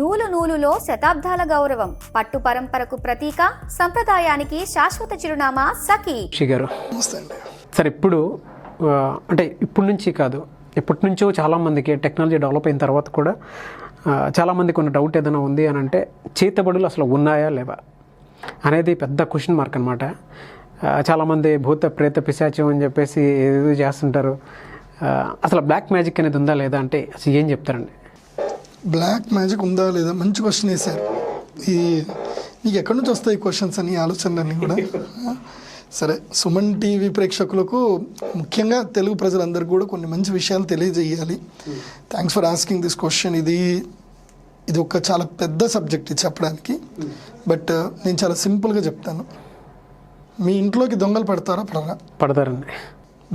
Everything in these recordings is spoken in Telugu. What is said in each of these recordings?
నూలు నూలులో శతాబ్దాల గౌరవం, పట్టు పరంపరకు ప్రతీక, సంప్రదాయానికి శాశ్వత చిరునామా సఖీ గారు. సార్ ఇప్పుడు అంటే ఇప్పటి నుంచి కాదు, ఇప్పటి నుంచో చాలామందికి టెక్నాలజీ డెవలప్ అయిన తర్వాత కూడా చాలామందికి ఉన్న డౌట్ ఏదైనా ఉంది అని అంటే చేతబడులు అసలు ఉన్నాయా లేవా అనేది పెద్ద క్వశ్చన్ మార్క్ అనమాట. చాలామంది భూత ప్రేత పిశాచం అని చెప్పేసి ఏదో చేస్తుంటారు. అసలు బ్లాక్ మ్యాజిక్ అనేది ఉందా లేదా అంటే అసలు ఏం చెప్తారండి? బ్లాక్ మ్యాజిక్ ఉందా లేదా మంచి క్వశ్చన్ వేశారు. నీకు ఎక్కడి నుంచి వస్తాయి క్వశ్చన్స్ అని ఆలోచనలన్నీ కూడా. సరే, సుమన్ టీవీ ప్రేక్షకులకు ముఖ్యంగా తెలుగు ప్రజలందరికీ కూడా కొన్ని మంచి విషయాలు తెలియజేయాలి. Thanks for asking this question. ఇది ఒక చాలా పెద్ద సబ్జెక్ట్ ఇది చెప్పడానికి, బట్ నేను చాలా సింపుల్గా చెప్తాను. మీ ఇంట్లోకి దొంగలు పడతారా పడరా? పడతారండి.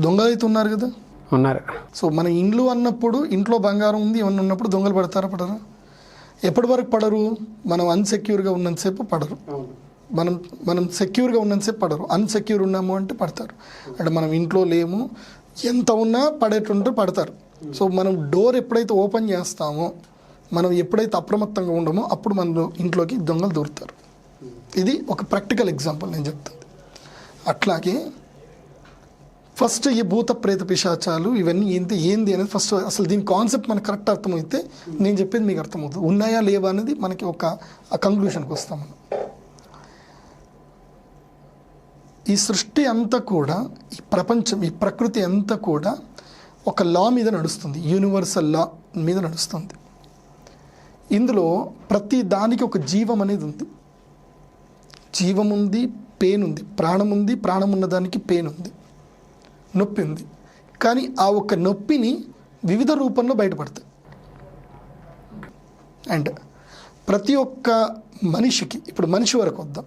దొంగలు అయితే ఉన్నారు కదా, ఉన్నారు. సో మన ఇండ్లు అన్నప్పుడు, ఇంట్లో బంగారం ఉంది ఏమన్నా ఉన్నప్పుడు దొంగలు పడతారా పడరా? ఎప్పటి వరకు పడరు? మనం అన్సెక్యూర్గా ఉన్నంతసేపు పడరు. మనం సెక్యూర్గా ఉన్నంతసేపు పడరు. అన్సెక్యూర్ ఉన్నాము అంటే పడతారు. అంటే మనం ఇంట్లో లేము, ఎంత ఉన్నా పడేటుంటే పడతారు. సో మనం డోర్ ఎప్పుడైతే ఓపెన్ చేస్తామో, మనం ఎప్పుడైతే అప్రమత్తంగా ఉండమో అప్పుడు మన ఇంట్లోకి దొంగలు దూరుతారు. ఇది ఒక ప్రాక్టికల్ ఎగ్జాంపుల్ నేను చెప్తాను. అట్లాగే ఫస్ట్ ఈ భూత ప్రేత పిశాచాలు ఇవన్నీ ఏంది అనేది ఫస్ట్ అసలు దీని కాన్సెప్ట్ మనకు కరెక్ట్ అర్థమైతే నేను చెప్పేది మీకు అర్థమవుతుంది. ఉన్నాయా లేవా అనేది మనకి ఒక కంక్లూషన్కి వస్తాం. మనం ఈ సృష్టి అంతా కూడా, ఈ ప్రపంచం, ఈ ప్రకృతి అంతా కూడా ఒక లా మీద నడుస్తుంది, యూనివర్సల్ లా మీద నడుస్తుంది. ఇందులో ప్రతి దానికి ఒక జీవం అనేది ఉంది. జీవం ఉంది, పెయిన్ ఉంది, ప్రాణం ఉంది, ప్రాణం ఉన్నదానికి పెయిన్ ఉంది, నొప్పి ఉంది. కానీ ఆ ఒక్క నొప్పిని వివిధ రూపంలో బయటపడతాయి. అండ్ ప్రతి ఒక్క మనిషికి, ఇప్పుడు మనిషి వరకు వద్దాం,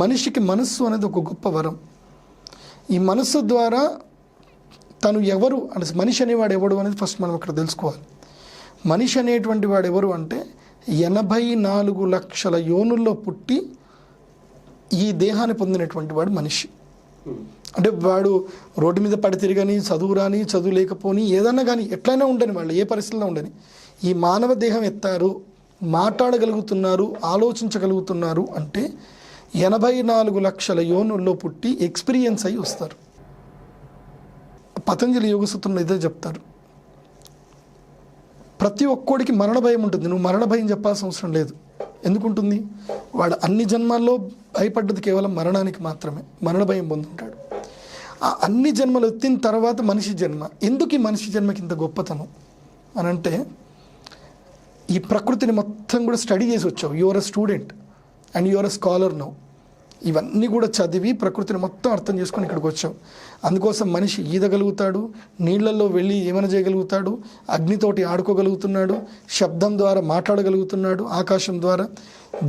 మనిషికి మనస్సు అనేది ఒక గొప్ప వరం. ఈ మనస్సు ద్వారా తను ఎవరు అంటే, మనిషి అనేవాడు ఎవడు అనేది ఫస్ట్ మనం అక్కడ తెలుసుకోవాలి. మనిషి అనేటువంటి వాడు ఎవరు అంటే 84 లక్షల యోనుల్లో పుట్టి ఈ దేహాన్ని పొందినటువంటి వాడు మనిషి. అంటే వాడు రోడ్డు మీద పడి తిరగని, చదువు రాని, చదువు లేకపోని, ఏదన్నా కానీ ఎట్లయినా ఉండని, వాళ్ళు ఏ పరిస్థితుల్లో ఉండని, ఈ మానవ దేహం ఎత్తారు, మాట్లాడగలుగుతున్నారు, ఆలోచించగలుగుతున్నారు అంటే 84 లక్షల యోనుల్లో పుట్టి ఎక్స్పీరియన్స్ అయ్యి వస్తారు. పతంజలి యోగసూత్రంలో ఇదే చెప్తారు. ప్రతి ఒక్కడికి మరణ భయం ఉంటుంది. నువ్వు మరణ భయం చెప్పాల్సిన అవసరం లేదు. ఎందుకుంటుంది? వాడు అన్ని జన్మాల్లో భయపడ్డది కేవలం మరణానికి మాత్రమే. మరణ భయం పొందుంటాడు. ఆ అన్ని జన్మలు ఎత్తిన తర్వాత మనిషి జన్మ. ఎందుకు ఈ మనిషి జన్మకి ఇంత గొప్పతనం అని అంటే, ఈ ప్రకృతిని మొత్తం కూడా స్టడీ చేసి వచ్చావు. Your a student and your a scholar now. ఇవన్నీ కూడా చదివి ప్రకృతిని మొత్తం అర్థం చేసుకొని ఇక్కడికి వచ్చావు. అందుకోసం మనిషి ఈదగలుగుతాడు, నీళ్లలో వెళ్ళి ఏమైనా చేయగలుగుతాడు, అగ్నితోటి ఆడుకోగలుగుతున్నాడు, శబ్దం ద్వారా మాట్లాడగలుగుతున్నాడు, ఆకాశం ద్వారా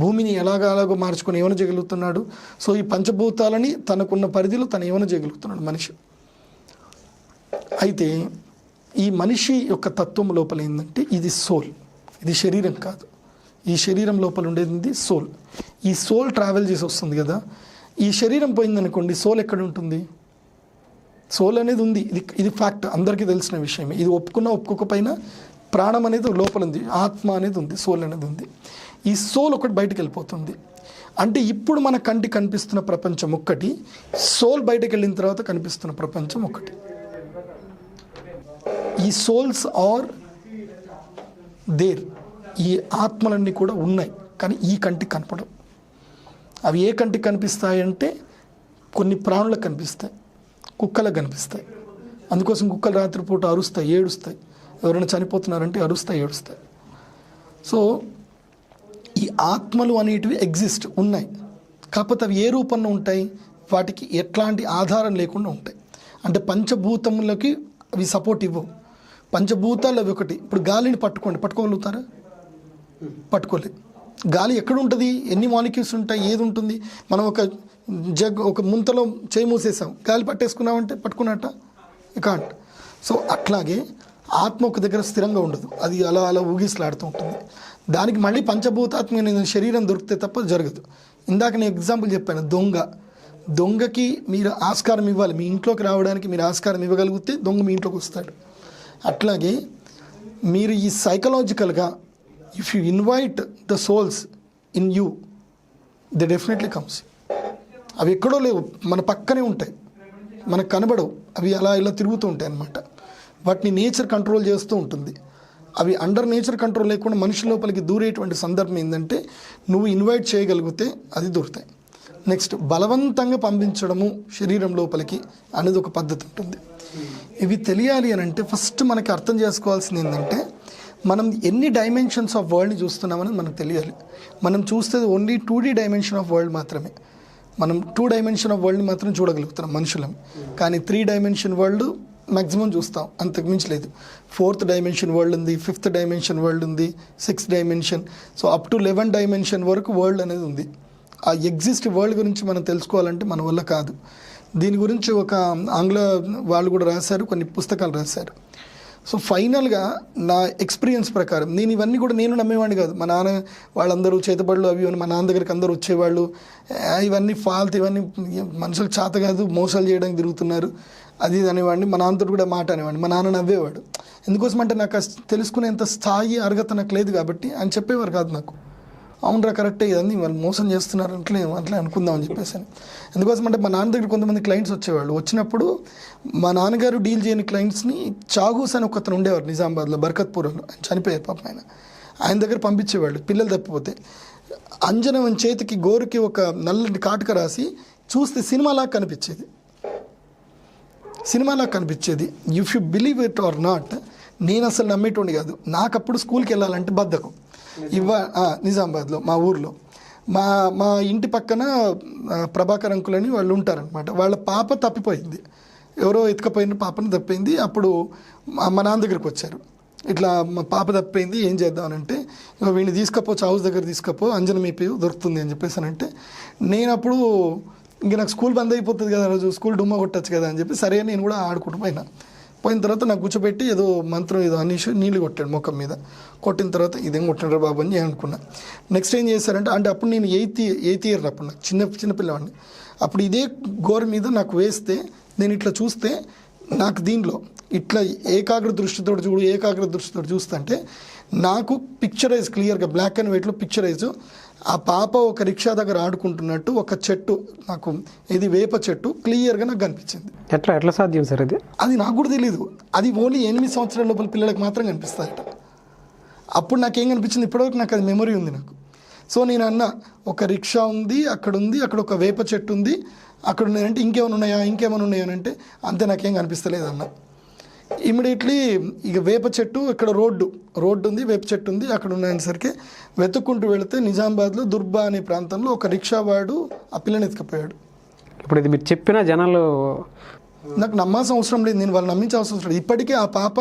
భూమిని ఎలాగో మార్చుకొని ఏమైనా చేయగలుగుతున్నాడు. సో ఈ పంచభూతాలని తనకున్న పరిధిలో తను ఏమైనా చేయగలుగుతున్నాడు మనిషి. అయితే ఈ మనిషి యొక్క తత్వం లోపల ఏంటంటే, ఇది సోల్, ఇది శరీరం కాదు. ఈ శరీరం లోపల ఉండేది సోల్. ఈ సోల్ ట్రావెల్ చేసి వస్తుంది కదా. ఈ శరీరం పోయిందనుకోండి, సోల్ ఎక్కడ ఉంటుంది? సోల్ అనేది ఉంది, ఇది ఫ్యాక్ట్, అందరికీ తెలిసిన విషయమే. ఇది ఒప్పుకున్నా ఒప్పుకోకపోయినా ప్రాణం అనేది లోపల ఉంది, ఆత్మ అనేది ఉంది, సోల్ అనేది ఉంది. ఈ సోల్ ఒకటి బయటకు వెళ్ళిపోతుంది. అంటే ఇప్పుడు మన కంటికి కనిపిస్తున్న ప్రపంచం ఒక్కటి, సోల్ బయటకు వెళ్ళిన తర్వాత కనిపిస్తున్న ప్రపంచం ఒకటి. ఈ సోల్స్ ఆర్ దేర్, ఈ ఆత్మలన్నీ కూడా ఉన్నాయి, కానీ ఈ కంటికి కనపడవు. అవి ఏ కంటికి కనిపిస్తాయి అంటే, కొన్ని ప్రాణులకు కనిపిస్తాయి, కుక్కలకు కనిపిస్తాయి. అందుకోసం కుక్కలు రాత్రిపూట అరుస్తాయి, ఏడుస్తాయి. ఎవరైనా చనిపోతున్నారంటే అరుస్తాయి, ఏడుస్తాయి. సో ఈ ఆత్మలు అనేటివి ఎగ్జిస్ట్, ఉన్నాయి. కాకపోతే అవి ఏ రూపంలో ఉంటాయి? వాటికి ఎట్లాంటి ఆధారం లేకుండా ఉంటాయి. అంటే పంచభూతములకి అవి సపోర్ట్ ఇవ్వవు. పంచభూతాలు అవి ఒకటి. ఇప్పుడు గాలిని పట్టుకోగలుగుతారా? పట్టుకోలేదు. గాలి ఎక్కడ ఉంటుంది? ఎన్ని మాలిక్యూల్స్ ఉంటాయి? ఏది ఉంటుంది? మనం ఒక ముంతలో చేయి మూసేసాం, గాలి పట్టేసుకున్నామంటే పట్టుకున్నట్ట? కాంట్. సో అట్లాగే ఆత్మ ఒక దగ్గర స్థిరంగా ఉండదు, అది అలా ఊగిసలాడుతూ ఉంటుంది. దానికి మళ్ళీ పంచభూతాత్మ శరీరం దొరికితే తప్ప జరగదు. ఇందాక నేను ఎగ్జాంపుల్ చెప్పాను, దొంగకి మీరు ఆస్కారం ఇవ్వాలి. మీ ఇంట్లోకి రావడానికి మీరు ఆస్కారం ఇవ్వగలిగితే దొంగ మీ ఇంట్లోకి వస్తాడు. అట్లాగే మీరు ఈ సైకలాజికల్గా if you invite the souls in you, they definitely comes. అవి ఎక్కడో లేవు, మన పక్కనే ఉంటాయి, మనకు కనబడవు, అవి అలా ఇలా తిరుగుతూ ఉంటాయి అన్నమాట. వాటిని నేచర్ కంట్రోల్ చేస్తూ ఉంటుంది. అవి అండర్ నేచర్ కంట్రోల్ లేకుండా మనిషి లోపలికి దూరేటువంటి సందర్భం ఏంటంటే నువ్వు ఇన్వైట్ చేయగలిగితే అది దూరుతాయి. నెక్స్ట్, బలవంతంగా పంపించడము శరీరం లోపలికి అనేది ఒక పద్ధతి ఉంటుంది. ఇవి తెలియాలి అని అంటే ఫస్ట్ మనకి అర్థం చేసుకోవాల్సింది ఏంటంటే మనం ఎన్ని డైమెన్షన్స్ ఆఫ్ వరల్డ్ని చూస్తున్నామని మనకు తెలియాలి. మనం చూస్తే only 2D dimension of world మాత్రమే. మనం 2 డైమెన్షన్ ఆఫ్ వరల్డ్ని మాత్రం చూడగలుగుతున్నాం మనుషులం. కానీ 3 డైమెన్షన్ వరల్డ్ మ్యాక్సిమం చూస్తాం, అంతకు మించి లేదు. 4th డైమెన్షన్ వరల్డ్ ఉంది, 5th డైమెన్షన్ వరల్డ్ ఉంది, 6th dimension, so up to 11 dimension వరకు వరల్డ్ అనేది ఉంది. ఆ ఎగ్జిస్ట్ వరల్డ్ గురించి మనం తెలుసుకోవాలంటే మన వల్ల కాదు. దీని గురించి ఒక ఆంగ్ల వాళ్ళు కూడా రాశారు, కొన్ని పుస్తకాలు రాశారు. సో ఫైనల్గా నా ఎక్స్పీరియన్స్ ప్రకారం నేను ఇవన్నీ కూడా నేను నమ్మేవాడిని కాదు. మా నాన్న వాళ్ళందరూ చేతబడులు అవి మా నాన్న దగ్గరికి అందరూ వచ్చేవాళ్ళు, ఇవన్నీ ఫాల్త్, ఇవన్నీ మనుషులు చేత కాదు, మోసాలు చేయడానికి తిరుగుతున్నారు అది ఇది అనేవాడిని. మా నాన్నతో కూడా మాట అనేవాడిని. మా నాన్న నవ్వేవాడు. ఎందుకోసం అంటే నాకు తెలుసుకునేంత స్థాయి అర్హత నాకు లేదు కాబట్టి అని చెప్పేవారు కాదు నాకు. అవునరా కరెక్టే, ఇవన్నీ వాళ్ళు మోసం చేస్తున్నారు అట్లే అనుకుందామని చెప్పేసి. ఎందుకోసం అంటే మా నాన్న దగ్గర కొంతమంది క్లయింట్స్ వచ్చేవాళ్ళు. వచ్చినప్పుడు మా నాన్నగారు డీల్ చేయని క్లయింట్స్ని చాగూస్ అని ఒకతను ఉండేవారు నిజామాబాద్లో, బర్కత్పూర్లో, ఆయన చనిపోయారు పాపం. ఆయన దగ్గర పంపించేవాళ్ళు పిల్లలు తప్పిపోతే. అంజనం చేతికి గోరుకి ఒక నల్లటి కాటుక రాసి చూస్తే సినిమాలా కనిపించేది. If you believe it or not, నేను అసలు నమ్మేటోండి కాదు. నాకు అప్పుడు స్కూల్కి వెళ్ళాలంటే బద్ధకం. నిజామాబాద్లో మా ఊర్లో మా ఇంటి పక్కన ప్రభాకర్ అంకుల్ అని వాళ్ళు ఉంటారనమాట. వాళ్ళ పాప తప్పిపోయింది, ఎవరో ఎత్తుకపోయిన పాపను తప్పింది. అప్పుడు మా నాన్న దగ్గరికి వచ్చారు, ఇట్లా మా పాప తప్పిపోయింది ఏం చేద్దామనంటే, వీడిని తీసుకపో, హౌస్ దగ్గర తీసుకపో, అంజనం అయిపోయి దొరుకుతుంది అని చెప్పేసానంటే, నేను అప్పుడు ఇంక నాకు స్కూల్ బంద్ అయిపోతుంది కదా, రోజు స్కూల్ డుమ్మా కొట్టచ్చు కదా అని చెప్పి సరే నేను కూడా ఆడుకుంటూ పోయిన తర్వాత నాకు కూర్చోబెట్టి ఏదో మంత్రం ఏదో అనేసి నీళ్ళు కొట్టాడు ముఖం మీద. కొట్టిన తర్వాత ఇదేం కొట్టినారా బాబు అని నేను అనుకున్నా. నెక్స్ట్ ఏం చేశారంటే, అంటే అప్పుడు నేను ఎయిత్ ఇయర్, అప్పుడు నాకు చిన్నపిల్లవాడిని. అప్పుడు ఇదే గోర మీద నాకు వేస్తే నేను ఇట్లా చూస్తే నాకు దీనిలో ఇట్లా ఏకాగ్ర దృష్టితో చూస్తుంటే నాకు పిక్చరైజ్ క్లియర్గా బ్లాక్ అండ్ వైట్లో పిక్చరైజ్ ఆ పాప ఒక రిక్షా దగ్గర ఆడుకుంటున్నట్టు ఒక చెట్టు, నాకు ఇది వేప చెట్టు క్లియర్గా నాకు కనిపించింది. ఎట్లా సాధ్యం సార్ అది నాకు కూడా తెలియదు. అది ఓన్లీ 8 సంవత్సరాల లోపల పిల్లలకు మాత్రం కనిపిస్తాయట. అప్పుడు నాకేం కనిపించింది, ఇప్పటివరకు నాకు అది మెమరీ ఉంది నాకు. సో నేను అన్న, ఒక రిక్షా ఉంది, అక్కడ ఒక వేప చెట్టు ఉంది, అక్కడ ఉన్నాయంటే ఇంకేమైనా ఉన్నాయా అని అంటే అంతే, నాకేం కనిపిస్తలేదు అన్న. ఇమీడియట్లీ ఇక వేప చెట్టు, ఇక్కడ రోడ్డు ఉంది, వేప చెట్టు ఉంది, అక్కడ ఉన్నాయనేసరికి వెతుక్కుంటూ వెళితే నిజామాబాద్లో దుర్బా అనే ప్రాంతంలో ఒక రిక్షా వాడు ఆ పిల్లని ఎత్తుకుపోయాడు. ఇప్పుడు ఇది మీరు చెప్పిన జనాలు నాకు నమ్మాల్సిన అవసరం లేదు, నేను వాళ్ళు నమ్మించే అవసరం లేదు. ఇప్పటికీ ఆ పాప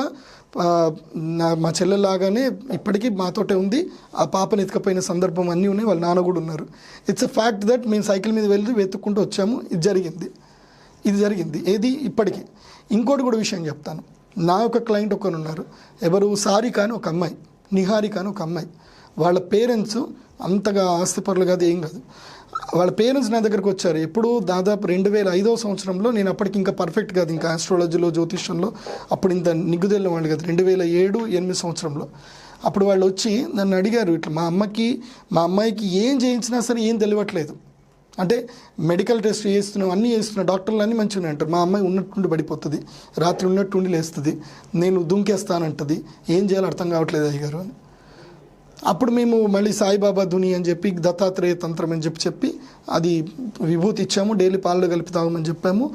మా చెల్లెలాగానే ఇప్పటికీ మాతోటే ఉంది. ఆ పాపను ఎత్తుకపోయిన సందర్భం అన్నీ ఉన్నాయి, వాళ్ళ నాన్న కూడా ఉన్నారు. ఇట్స్ ఎ ఫ్యాక్ట్ దట్ మేము సైకిల్ మీద వెళ్ళి వెతుక్కుంటూ వచ్చాము, ఇది జరిగింది ఏది ఇప్పటికీ. ఇంకోటి కూడా విషయం చెప్తాను. నా ఒక క్లయింట్ ఒకరు ఉన్నారు, ఎవరు సారిక అని ఒక అమ్మాయి, నిహారిక అని ఒక అమ్మాయి. వాళ్ళ పేరెంట్స్ అంతగా ఆస్తిపరులు కాదు, ఏం కాదు. వాళ్ళ పేరెంట్స్ నా దగ్గరకు వచ్చారు ఎప్పుడు, దాదాపు 2005వ సంవత్సరంలో. నేను అప్పటికి ఇంకా పర్ఫెక్ట్ కాదు, ఇంకా ఆస్ట్రాలజీలో జ్యోతిష్యంలో అప్పుడు ఇంత నిగ్గుదెళ్ళ వాళ్ళు కాదు. 2007-8 సంవత్సరంలో అప్పుడు వాళ్ళు వచ్చి నన్ను అడిగారు, ఇట్లా మా అమ్మాయికి ఏం చేయించినా సరే ఏం తెలియట్లేదు, అంటే మెడికల్ టెస్ట్ చేస్తున్నాం, అన్నీ చేస్తున్నాం, డాక్టర్లు అన్నీ మంచిగా ఉన్నాయి అంటారు. మా అమ్మాయి ఉన్నట్టుండి పడిపోతుంది, రాత్రి ఉన్నట్టుండి లేస్తుంది, నేను దుంకేస్తానంటది, ఏం చేయాలో అర్థం కావట్లేదు అయ్యగారు అని. అప్పుడు మేము మళ్ళీ సాయిబాబా ధుని అని చెప్పి, దత్తాత్రేయ తంత్రం అని చెప్పి అది విభూతి ఇచ్చాము, డైలీ పాలలో కలిపి తాగమని చెప్పాము.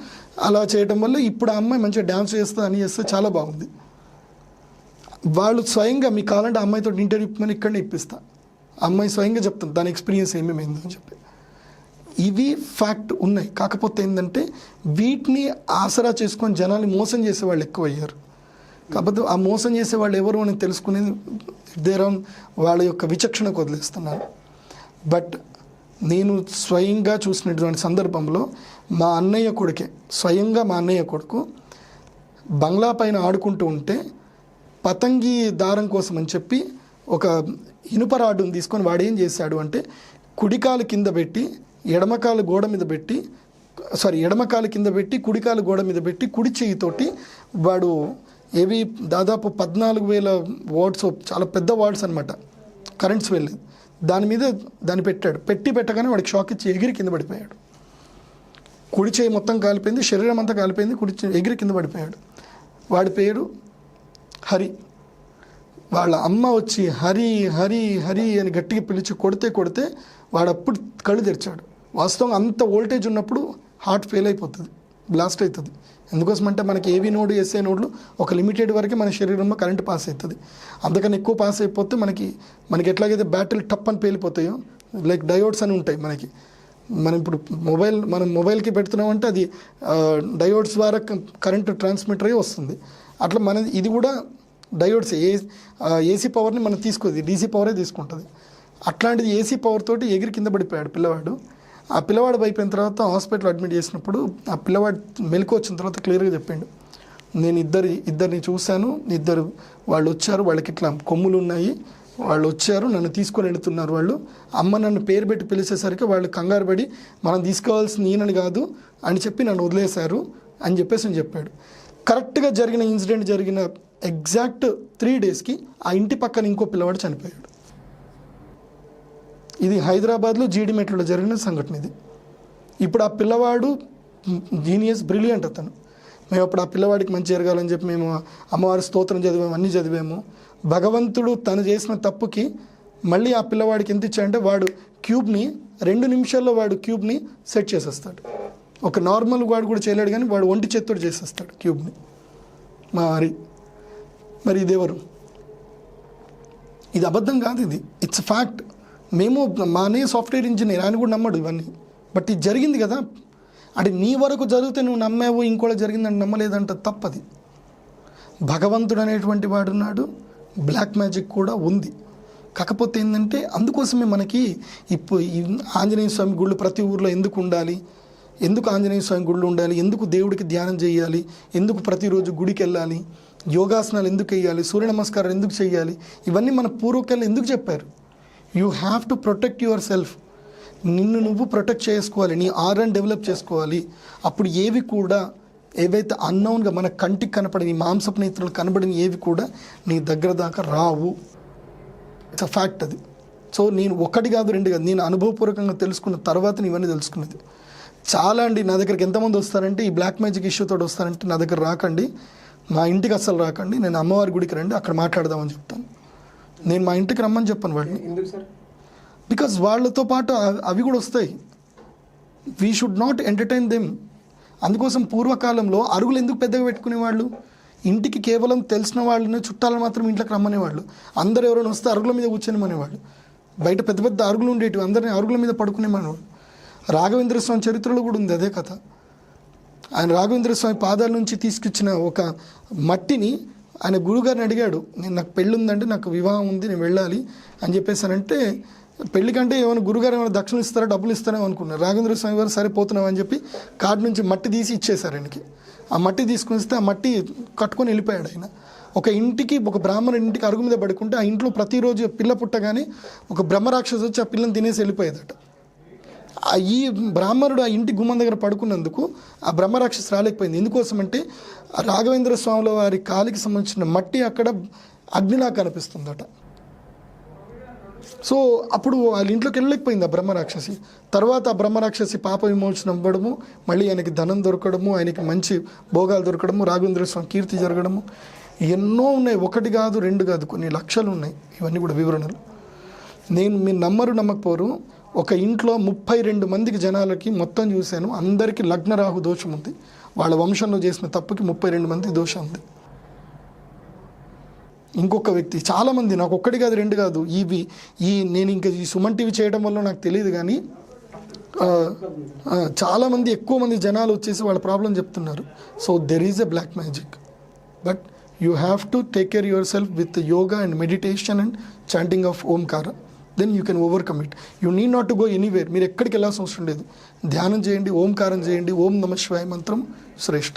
అలా చేయడం వల్ల ఇప్పుడు ఆ అమ్మాయి మంచిగా డ్యాన్స్ చేస్తుంది, అని చేస్తే చాలా బాగుంది. వాళ్ళు స్వయంగా మీకు కావాలంటే అమ్మాయితో ఇంటర్వ్యూ ఇప్పమని ఇక్కడనే ఇప్పిస్తా, అమ్మాయి స్వయంగా చెప్తాను దాని ఎక్స్పీరియన్స్ ఏమేమైందో అని చెప్పి. ఇవి ఫ్యాక్ట్ ఉన్నాయి. కాకపోతే ఏంటంటే వీటిని ఆసరా చేసుకొని జనాన్ని మోసం చేసే వాళ్ళు ఎక్కువ అయ్యారు. కాకపోతే ఆ మోసం చేసే వాళ్ళు ఎవరు అని తెలుసుకునేది దేరం వాళ్ళ యొక్క విచక్షణకు వదిలేస్తున్నారు. బట్ నేను స్వయంగా చూసినటువంటి సందర్భంలో మా అన్నయ్య కొడుకు బంగ్లా పైన ఆడుకుంటూ ఉంటే పతంగి దారం కోసం అని చెప్పి ఒక ఇనుప రాడ్డును తీసుకొని వాడు ఏం చేశాడు అంటే, కుడికాలు కింద పెట్టి ఎడమకాలు గోడ మీద పెట్టి కుడి చెయ్యితోటి వాడు దాదాపు 14,000 వాట్స్, చాలా పెద్ద వాట్స్ అనమాట, కరెంట్స్ వెళ్ళేది, దాని మీద దాన్ని పెట్టగానే వాడికి షాక్ ఇచ్చి ఎగిరి కింద పడిపోయాడు. కుడి చేయి మొత్తం కాలిపోయింది, శరీరం అంతా కాలిపోయింది, ఎగిరి కింద పడిపోయాడు. వాడి పేరు హరి. వాళ్ళ అమ్మ వచ్చి హరి హరి హరి అని గట్టిగా పిలిచి కొడితే వాడు అప్పుడు కళ్ళు తెరిచాడు. వాస్తవంగా అంత వోల్టేజ్ ఉన్నప్పుడు హార్ట్ ఫెయిల్ అయిపోతుంది, బ్లాస్ట్ అవుతుంది. ఎందుకోసం అంటే మనకి ఏవి నోడ్ ఎస్ఏ నోడ్లు ఒక లిమిటెడ్ వరకే మన శరీరంలో కరెంట్ పాస్ అవుతుంది. అంతకన్నా ఎక్కువ పాస్ అయిపోతే మనకి ఎట్లాగైతే బ్యాటరీలు టప్ అని పేలిపోతాయో, లైక్ డయోడ్స్ అని ఉంటాయి మనకి. మనం ఇప్పుడు మనం మొబైల్కి పెడుతున్నామంటే అది డయోడ్స్ ద్వారా కరెంట్ ట్రాన్స్మిటర్ అయ్యి వస్తుంది. అట్లా ఇది కూడా డయోడ్స్ ఏసీ పవర్ని మనం తీసుకోదు, డీసీ పవరే తీసుకుంటుంది. అట్లాంటిది ఏసీ పవర్ తోటి ఎగిరి కింద పడిపోయాడు పిల్లవాడు. ఆ పిల్లవాడు అయిపోయిన తర్వాత హాస్పిటల్ అడ్మిట్ చేసినప్పుడు ఆ పిల్లవాడు మెలకు వచ్చిన తర్వాత క్లియర్గా చెప్పిండు, నేను ఇద్దరిని చూశాను, వాళ్ళు వచ్చారు, వాళ్ళకి ఇట్లా కొమ్ములు ఉన్నాయి, వాళ్ళు వచ్చారు, నన్ను తీసుకొని వెళుతున్నారు. వాళ్ళు అమ్మ నన్ను పేరు పెట్టి పిలిచేసరికి వాళ్ళు కంగారు పడి మనం తీసుకోవాల్సిన ఈయనని కాదు అని చెప్పి నన్ను వదిలేశారు అని చెప్పేసి నేను చెప్పాడు. కరెక్ట్గా జరిగిన ఇన్సిడెంట్ జరిగిన ఎగ్జాక్ట్ 3 డేస్కి ఆ ఇంటి పక్కన ఇంకో పిల్లవాడు చనిపోయాడు. ఇది హైదరాబాద్లో జీడిమెట్లలో జరిగిన సంఘటన ఇది. ఇప్పుడు ఆ పిల్లవాడు జీనియస్, బ్రిలియంట్ అతను. మేము అప్పుడు ఆ పిల్లవాడికి మంచి జరగాలని చెప్పి మేము అమ్మవారి స్తోత్రం చదివాము, అన్నీ చదివాము. భగవంతుడు తను చేసిన తప్పుకి మళ్ళీ ఆ పిల్లవాడికి ఎంత ఇచ్చాడంటే వాడు క్యూబ్ని 2 నిమిషాల్లో వాడు క్యూబ్ని సెట్ చేసేస్తాడు. ఒక నార్మల్ వాడు కూడా చేయలేడు, కానీ వాడు ఒంటి చేత్తోడు చేసేస్తాడు క్యూబ్ని. మరి ఇదెవరు? ఇది అబద్ధం కాదు, ఇది ఇట్స్ ఫ్యాక్ట్. మేము మానే సాఫ్ట్వేర్ ఇంజనీర్, ఆయన కూడా నమ్మడు ఇవన్నీ. బట్ ఇది జరిగింది కదా, అంటే నీ వరకు జరిగితే నువ్వు నమ్మావు, ఇంకోటి జరిగిందని నమ్మలేదంట తప్పది. భగవంతుడు అనేటువంటి వాడున్నాడు, బ్లాక్ మ్యాజిక్ కూడా ఉంది. కాకపోతే ఏంటంటే అందుకోసమే మనకి ఇప్పుడు ఆంజనేయ స్వామి గుళ్ళు ప్రతి ఊర్లో ఎందుకు ఉండాలి, ఎందుకు ఆంజనేయ స్వామి గుళ్ళు ఉండాలి, ఎందుకు దేవుడికి ధ్యానం చేయాలి, ఎందుకు ప్రతిరోజు గుడికి వెళ్ళాలి, యోగాసనాలు ఎందుకు వేయాలి, సూర్య నమస్కారాలు ఎందుకు చేయాలి, ఇవన్నీ మన పూర్వకాలు ఎందుకు చెప్పారు? You have to protect your self. నిన్ను నువ్వు ప్రొటెక్ట్ చేసుకోవాలి, నీ ఆర్ని డెవలప్ చేసుకోవాలి. అప్పుడు ఏవి కూడా ఏవైతే అన్నౌన్గా మన కంటికి కనపడి నీ మాంసపు నేత్రులు కనబడిన ఏవి కూడా నీ దగ్గర దాకా రావు. ఇట్స్ అ ఫ్యాక్ట్ అది. సో నేను 1 కాదు 2 కాదు, నేను అనుభవపూర్వకంగా తెలుసుకున్న తర్వాత ఇవన్నీ తెలుసుకున్నది. చాలా అండి నా దగ్గరికి ఎంతమంది వస్తారంటే ఈ బ్లాక్ మ్యాజిక్ ఇష్యూతో వస్తారంటే నా దగ్గర రాకండి, మా ఇంటికి అస్సలు రాకండి, నేను అమ్మవారి గుడికి రండి, అక్కడ మాట్లాడదామని చెప్తాను. నేను మా ఇంటికి రమ్మని చెప్పాను వాళ్ళని. బికాజ్ వాళ్ళతో పాటు అవి కూడా వస్తాయి. We should not entertain them. అందుకోసం పూర్వకాలంలో అరుగులు ఎందుకు పెద్దగా పెట్టుకునేవాళ్ళు? ఇంటికి కేవలం తెలిసిన వాళ్ళని, చుట్టాలను మాత్రం ఇంట్లోకి రమ్మనేవాళ్ళు. అందరూ ఎవరైనా వస్తే అరుగుల మీద కూర్చొనిమనేవాళ్ళు. బయట పెద్ద పెద్ద అరుగులు ఉండేటివి, అందరినీ అరుగుల మీద పడుకునేమనేవాళ్ళు. రాఘవేంద్ర స్వామి చరిత్రలో కూడా ఉంది అదే కథ. ఆయన రాఘవేంద్ర స్వామి పాదాల నుంచి తీసుకొచ్చిన ఒక మట్టిని ఆయన గురుగారిని అడిగాడు, నాకు పెళ్ళి ఉందంటే, నాకు వివాహం ఉంది, నేను వెళ్ళాలి అని చెప్పేసానంటే, పెళ్లి కంటే ఏమైనా గురుగారు ఏమైనా దక్షిణ ఇస్తారా, డబ్బులు ఇస్తారేమో అనుకున్నారు. రాఘవేంద్ర స్వామి వారు సరిపోతున్నాం అని చెప్పి కార్డు నుంచి మట్టి తీసి ఇచ్చేశారు ఆయనకి. ఆ మట్టి తీసుకుని వస్తే ఆ మట్టి కట్టుకొని వెళ్ళిపోయాడు ఆయన. ఒక ఇంటికి, ఒక బ్రాహ్మణ ఇంటికి అరుగు మీద పడుకుంటే ఆ ఇంట్లో ప్రతిరోజు పిల్ల పుట్టగానే ఒక బ్రహ్మరాక్షసు వచ్చి ఆ పిల్లని తినేసి వెళ్ళిపోయేదట. ఈ బ్రాహ్మణుడు ఆ ఇంటి గుమ్మం దగ్గర పడుకున్నందుకు ఆ బ్రహ్మరాక్షసు రాలేకపోయింది. ఎందుకోసమంటే రాఘవేంద్ర స్వాముల వారి కాలికి సంబంధించిన మట్టి అక్కడ అగ్నిలా కనిపిస్తుందట. సో అప్పుడు వాళ్ళ ఇంట్లోకి వెళ్ళలేకపోయింది ఆ బ్రహ్మరాక్షసి. తర్వాత ఆ బ్రహ్మరాక్షసి పాప విమోచన అవ్వడము, మళ్ళీ ఆయనకి ధనం దొరకడము, ఆయనకి మంచి భోగాలు దొరకడము, రాఘవేంద్ర స్వామి కీర్తి జరగడము, ఎన్నో ఉన్నాయి. 1 కాదు 2 కాదు, కొన్ని లక్షలు ఉన్నాయి. ఇవన్నీ కూడా వివరణలు. మీరు నమ్మకపోరు, ఒక ఇంట్లో 32 మందికి జనాలకి మొత్తం చూశాను, అందరికీ లగ్న రాహు దోషం ఉంది. వాళ్ళ వంశంలో చేసిన తప్పుకి 32 మంది దోషం ఉంది. ఇంకొక వ్యక్తి, చాలామంది, నాకు 1 కాదు 2 కాదు, నేను ఇంకా ఈ సుమన్ టీవీ చేయడం వల్ల నాకు తెలియదు, కానీ చాలామంది, ఎక్కువ మంది జనాలు వచ్చేసి వాళ్ళ ప్రాబ్లం చెప్తున్నారు. So there is a black magic, but you have to take care yourself with yoga and meditation and chanting of Omkara. Then you can overcome it. You need not to go anywhere. మీరు ఎక్కడికి వెళ్ళాల్సిన అవసరం లేదు. ధ్యానం చేయండి, ఓంకారం చేయండి, ఓం నమ శివాయ మంత్రం శ్రేష్ఠ.